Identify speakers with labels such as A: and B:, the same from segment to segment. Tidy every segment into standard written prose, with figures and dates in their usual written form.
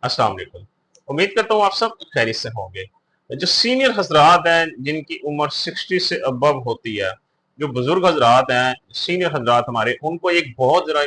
A: अस्सलाम वालेकुम। उम्मीद करता हूँ आप सब खैरियत से होंगे। जो सीनियर हजरात हैं जिनकी उम्र 60 से अबव होती है, जो बुजुर्ग हजरात हैं, सीनियर हजरात हमारे, उनको एक बहुत जरा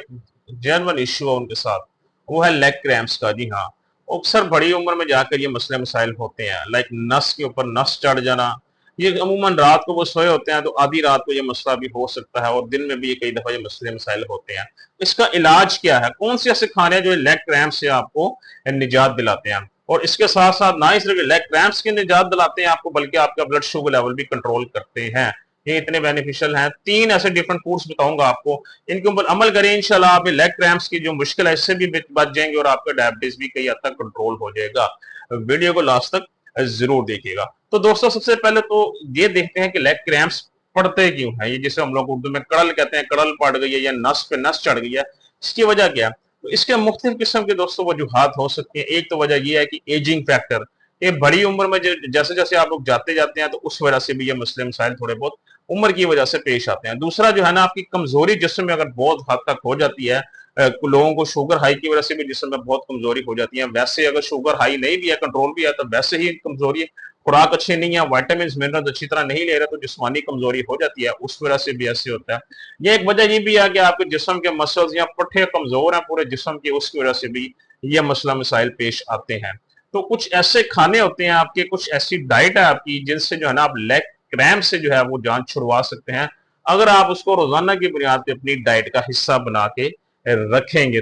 A: जेन्युइन इशू है उनके साथ, वो है लेग क्रैम्प्स का। जी हाँ, अक्सर बड़ी उम्र में जाकर ये मसले मसाइल होते हैं, लाइक नस के ऊपर नस चढ़ जाना। ये अमूमन रात को वो सोए होते हैं तो आधी रात को ये मसला भी हो सकता है, और दिन में भी ये कई दफा ये मसले मसाइल होते हैं। इसका इलाज क्या है? कौन से ऐसे खाने जो लेग क्रैम्प से आपको निजात दिलाते हैं? और इसके साथ साथ ना ही सिर्फ लेग क्रैम्प्स की निजात दिलाते हैं आपको, बल्कि आपका ब्लड शुगर लेवल भी कंट्रोल करते हैं। ये इतने बेनिफिशियल हैं। 3 ऐसे डिफरेंट फूड्स बताऊंगा आपको, इनके ऊपर अमल करें इंशाल्लाह, आप लेग क्रैम्प्स की जो मुश्किल है इससे भी बच जाएंगे, और आपका डायबिटीज भी कई हद तक कंट्रोल हो जाएगा। वीडियो को लास्ट तक जरूर देखिएगा। तो दोस्तों, सबसे पहले तो ये देखते हैं कि लेग क्रैम्प्स पड़ते क्यों है। ये जिसे हम लोग उर्दू में कड़ल कहते हैं, कड़ल पड़ गई है या नस पे नस चढ़ गई है, इसकी वजह क्या है? तो इसके मुख्तलिफ किस्म के दोस्तों वजूहात हो सकती हैं। एक तो वजह यह है कि एजिंग फैक्टर, ये बड़ी उम्र में जैसे जैसे आप लोग जाते जाते हैं तो उस वजह से भी ये मसले मसाइल थोड़े बहुत उम्र की वजह से पेश आते हैं। दूसरा जो है ना, आपकी कमजोरी जिस्म में अगर बहुत हद तक हो जाती है, लोगों को शुगर हाई की वजह से भी जिस्म में बहुत कमजोरी हो जाती है। वैसे अगर शुगर हाई नहीं भी है, कंट्रोल भी है, तो वैसे ही कमजोरी, खुराक अच्छी नहीं है, वाइटामिन मिनरल अच्छी तरह नहीं ले रहे, तो जिस्मानी कमजोरी हो जाती है, उस वजह से भी ऐसे होता है। ये एक वजह ये भी है कि आपके जिस्म के मसल्स या पट्टे कमजोर हैं पूरे जिस्म के, उसकी वजह से भी ये मसला मसाइल पेश आते हैं। तो कुछ ऐसे खाने होते हैं आपके, कुछ ऐसी डाइट है आपकी, जिनसे जो है ना आप लेग क्रैम्प से जो है वो जान छुड़वा सकते हैं, अगर आप उसको रोजाना की बुनियाद पे अपनी डाइट का हिस्सा बना के रखेंगे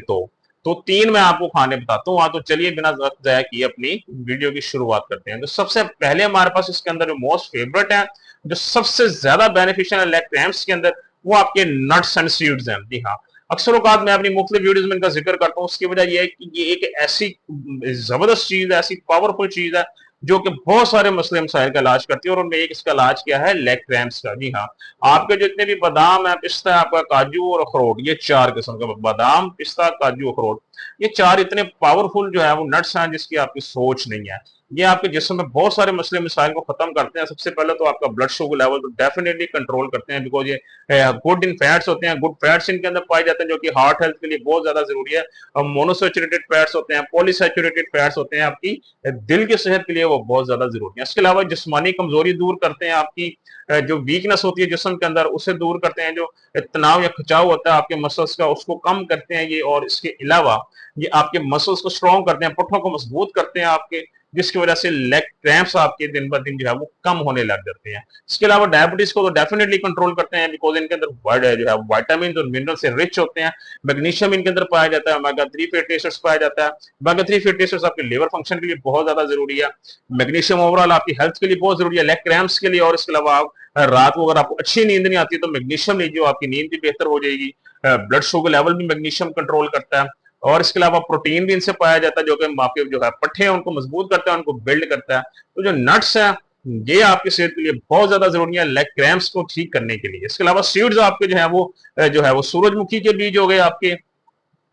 A: तो 3 मैं आपको खाने बताता हूँ। तो चलिए बिना वक्त जाया किए अपनी वीडियो की शुरुआत करते हैं। तो सबसे पहले हमारे पास इसके अंदर जो मोस्ट फेवरेट है, जो सबसे ज्यादा बेनिफिशियल है लेग क्रैम्प्स के अंदर, वो आपके नट्स एंड सीड्स हैं। जी हाँ, अक्सर औकात मैं अपनी मुख्तलिफ वीडियोज में इनका जिक्र करता हूँ। उसकी वजह यह है कि ये एक ऐसी जबरदस्त चीज है, ऐसी पावरफुल चीज है, जो कि बहुत सारे मसले मसाइल का इलाज करती है। और उनमें एक इसका इलाज क्या है? लेग क्रैम्प्स का। जी हाँ, आपके जितने भी बादाम है, पिस्ता है, आपका काजू और अखरोट, ये 4 किस्म का बादाम, पिस्ता, काजू, अखरोट, ये 4 इतने पावरफुल जो है वो नट्स हैं जिसकी आपकी सोच नहीं है। ये आपके जिस्म में बहुत सारे मसले मसाइल को खत्म करते हैं। सबसे पहले तो आपका ब्लड शुगर लेवल तो डेफिनेटली कंट्रोल करते हैं, बिकॉज ये गुड इन फैट्स होते हैं, गुड फैट्स इनके अंदर पाए जाते हैं, जो कि हार्ट हेल्थ के लिए बहुत ज्यादा जरूरी है। मोनोसेचुरेटेड फैट्स होते हैं, पॉलीसेचुरेटेड फैट्स होते हैं, आपकी दिल की सेहत के लिए वो बहुत ज्यादा जरूरी है। इसके अलावा जिस्मानी कमजोरी दूर करते हैं, आपकी जो वीकनेस होती है जिस्म के अंदर उसे दूर करते हैं, जो तनाव या खिंचाव होता है आपके मसल्स का उसको कम करते हैं ये। और इसके अलावा ये आपके मसल्स को स्ट्रॉन्ग करते हैं, पुट्ठों को मजबूत करते हैं आपके, जिसकी वजह से लेग क्रैम्प्स आपके दिन ब दिन जो है वो कम होने लग जाते हैं। इसके अलावा डायबिटीज को तो डेफिनेटली कंट्रोल करते हैं, बिकॉज इनके अंदर जो है वाइटामिन और मिनरल से रिच होते हैं। मैग्नीशियम इनके अंदर पाया जाता है, ओमेगा 3 फैटी एसिड्स पाया जाता है। ओमेगा 3 फैटी एसिड्स आपके लिवर फंक्शन के लिए बहुत ज्यादा जरूरी है। मैग्नीशियम ओवरऑल आपकी हेल्थ के लिए बहुत जरूरी है, लेग क्रैम्प्स के लिए। और इसके अलावा आप रात को अगर आपको अच्छी नींद नहीं आती तो मैग्नीशियम लीजिए, आपकी नींद भी बेहतर हो जाएगी। ब्लड शुगर लेवल भी मैग्नीशियम कंट्रोल करता है। और इसके अलावा प्रोटीन भी इनसे पाया जाता है, जो कि आपके जो है पट्टे हैं उनको मजबूत करता है, उनको बिल्ड करता है। तो जो नट्स है ये आपकी सेहत के लिए बहुत ज्यादा जरूरी है लेग क्रैम्प्स को ठीक करने के लिए। इसके अलावा सीड्स आपके जो है वो सूरजमुखी के बीज हो गए आपके,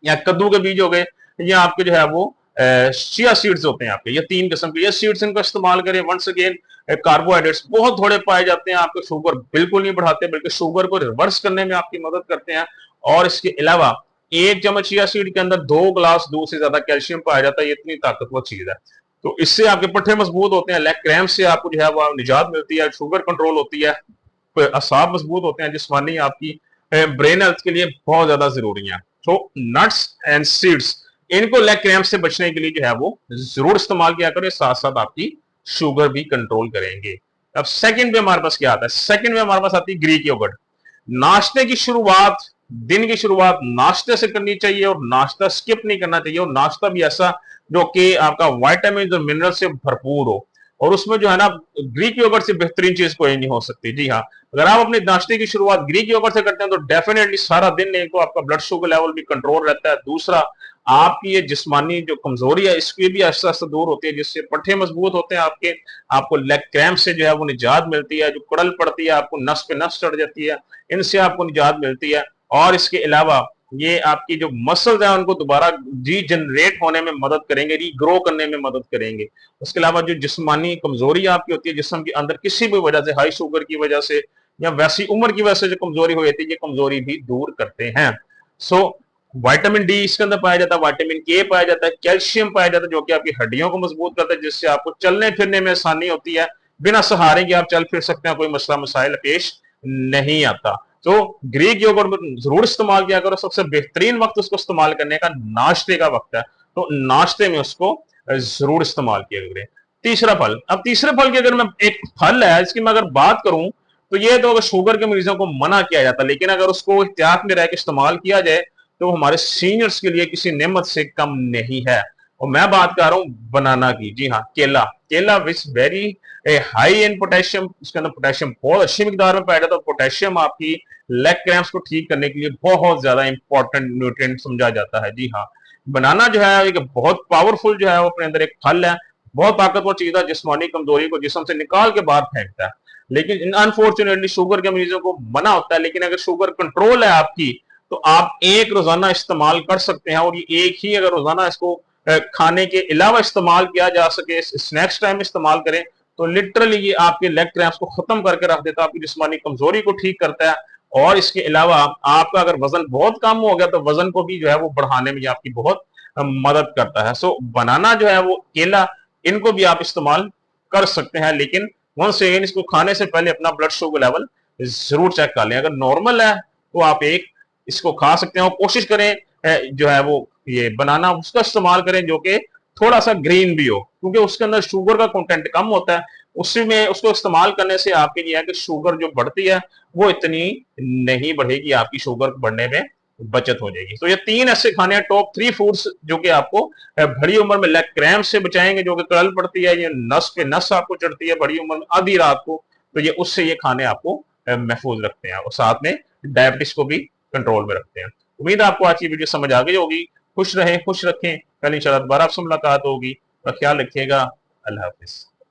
A: या कद्दू के बीज हो गए, या आपके जो है वो चिया सीड्स होते हैं आपके, ये 3 किस्म के ये सीड्स, इनका इस्तेमाल करें। वंस अगेन, कार्बोहाइड्रेट्स बहुत थोड़े पाए जाते हैं, आपके शुगर बिल्कुल नहीं बढ़ाते, बल्कि शुगर को रिवर्स करने में आपकी मदद करते हैं। और इसके अलावा 1 चम्मच चिया सीड के अंदर 2 गिलास दूध से ज्यादा कैल्शियम पाया जाता है। ये इतनी ताकतवर चीज है। तो इससे आपके पट्टे मजबूत होते हैं, लेग क्रैम्प से आपको जो है वो निजात मिलती है, शुगर कंट्रोल होती है, असाब मजबूत होते हैं, जिस्मानी आपकी ब्रेन हेल्थ के लिए बहुत ज्यादा जरूरी है। तो नट्स एंड सीड्स, इनको लेग क्रैम्प से बचने के लिए जो है वो जरूर इस्तेमाल किया करें, साथ साथ आपकी शुगर भी कंट्रोल करेंगे। अब सेकंड पे हमारे पास क्या आता है? सेकंड में हमारे पास आती है ग्रीक योगर्ट। नाश्ते की शुरुआत, दिन की शुरुआत नाश्ते से करनी चाहिए, और नाश्ता स्किप नहीं करना चाहिए। और नाश्ता भी ऐसा जो कि आपका वाइटामिन और मिनरल से भरपूर हो। और उसमें जो है ना, ग्रीक योगर्ट से बेहतरीन चीज कोई नहीं हो सकती। जी हाँ, अगर आप अपने नाश्ते की शुरुआत ग्रीक योगर्ट से करते हैं तो डेफिनेटली सारा दिन एक तो आपका ब्लड शुगर लेवल भी कंट्रोल रहता है, दूसरा आपकी ये जिस्मानी जो कमजोरी है इसकी भी आस्ते आस्ते दूर होती है, जिससे पट्टे मजबूत होते हैं आपके, आपको लेग क्रैम्प से जो है वो निजात मिलती है, जो कड़ल पड़ती है आपको, नस पे नस चढ़ जाती है, इनसे आपको निजात मिलती है। और इसके अलावा ये आपकी जो मसल्स है उनको दोबारा रीजनरेट होने में मदद करेंगे, रीग्रो करने में मदद करेंगे। उसके अलावा जो जिस्मानी कमजोरी आपकी होती है जिस्म के अंदर किसी भी वजह से, हाई शुगर की वजह से या वैसी उम्र की वजह से जो कमजोरी हो जाती है, ये कमजोरी भी दूर करते हैं। सो विटामिन डी इसके अंदर पाया जाता है, विटामिन के पाया जाता है, कैल्शियम पाया जाता है जो कि आपकी हड्डियों को मजबूत करता है, जिससे आपको चलने फिरने में आसानी होती है, बिना सहारे के आप चल फिर सकते हैं, कोई मसला मसाइल पेश नहीं आता। तो ग्रीक योगर्ट जरूर इस्तेमाल किया करो। सबसे बेहतरीन वक्त उसको इस्तेमाल करने का नाश्ते का वक्त है, तो नाश्ते में उसको जरूर इस्तेमाल किया करें। तीसरा फल, अब तीसरे फल की अगर मैं, एक फल है इसकी मैं अगर बात करूं तो ये तो अगर शुगर के मरीजों को मना किया जाता है, लेकिन अगर उसको एहतियात में रह के इस्तेमाल किया जाए तो वो हमारे सीनियर्स के लिए किसी नेमत से कम नहीं है। और मैं बात कर रहा हूं बनाना की। जी हाँ, केला। केला which very high in potassium, इसके अंदर पोटेशियम बहुत अच्छी मिकदार में पाया जाता है। पोटेशियम आपकी लेग क्रैम्प्स को ठीक करने के लिए बहुत ज्यादा इंपॉर्टेंट न्यूट्रिएंट समझा जाता है। जी हाँ, बनाना जो है एक बहुत पावरफुल जो है वो अपने अंदर एक फल है, बहुत ताकतवर चीज है, जिस्मानी कमजोरी को जिस्म से निकाल के बाहर फेंकता है। लेकिन अनफॉर्चुनेटली शुगर के मरीजों को मना होता है, लेकिन अगर शुगर कंट्रोल है आपकी तो आप एक रोजाना इस्तेमाल कर सकते हैं। और ये एक ही अगर रोजाना इसको खाने के अलावा इस्तेमाल किया जा सके, स्नैक्स टाइम इस्तेमाल करें, तो लिटरली ये आपके लेग क्रैम्प्स को खत्म करके रख देता है, आपकी जिस्मानी कमजोरी को ठीक करता है। और इसके अलावा आपका अगर वजन बहुत कम हो गया तो वजन को भी जो है वो बढ़ाने में आपकी बहुत मदद करता है। सो बनाना जो है वो, केला, इनको भी आप इस्तेमाल कर सकते हैं, लेकिन वंस अगेन इसको खाने से पहले अपना ब्लड शुगर लेवल जरूर चेक कर लें। अगर नॉर्मल है तो आप एक इसको खा सकते हैं, और कोशिश करें जो है वो ये बनाना उसका इस्तेमाल करें जो कि थोड़ा सा ग्रीन भी हो, क्योंकि उसके अंदर शुगर का कंटेंट कम होता है। उसमें उसको इस्तेमाल करने से आपके लिए है कि शुगर जो बढ़ती है वो इतनी नहीं बढ़ेगी, आपकी शुगर बढ़ने में बचत हो जाएगी। तो ये तीन ऐसे खाने हैं, टॉप 3 फूड्स, जो कि आपको बड़ी उम्र में लेग क्रैम्प से बचाएंगे, जो कि करल पड़ती है, ये नस पे नस आपको चढ़ती है बड़ी उम्र में आधी रात को, तो ये उससे ये खाने आपको महफूज रखते हैं, और साथ में डायबिटीज को भी कंट्रोल में रखते हैं। उम्मीद है आपको आज की वीडियो समझ आ गई होगी। खुश रहें, खुश रखें। कल इंशाल्लाह दोबारा आपसे मुलाकात होगी, और ख्याल रखिएगा। अल्लाह हाफिज।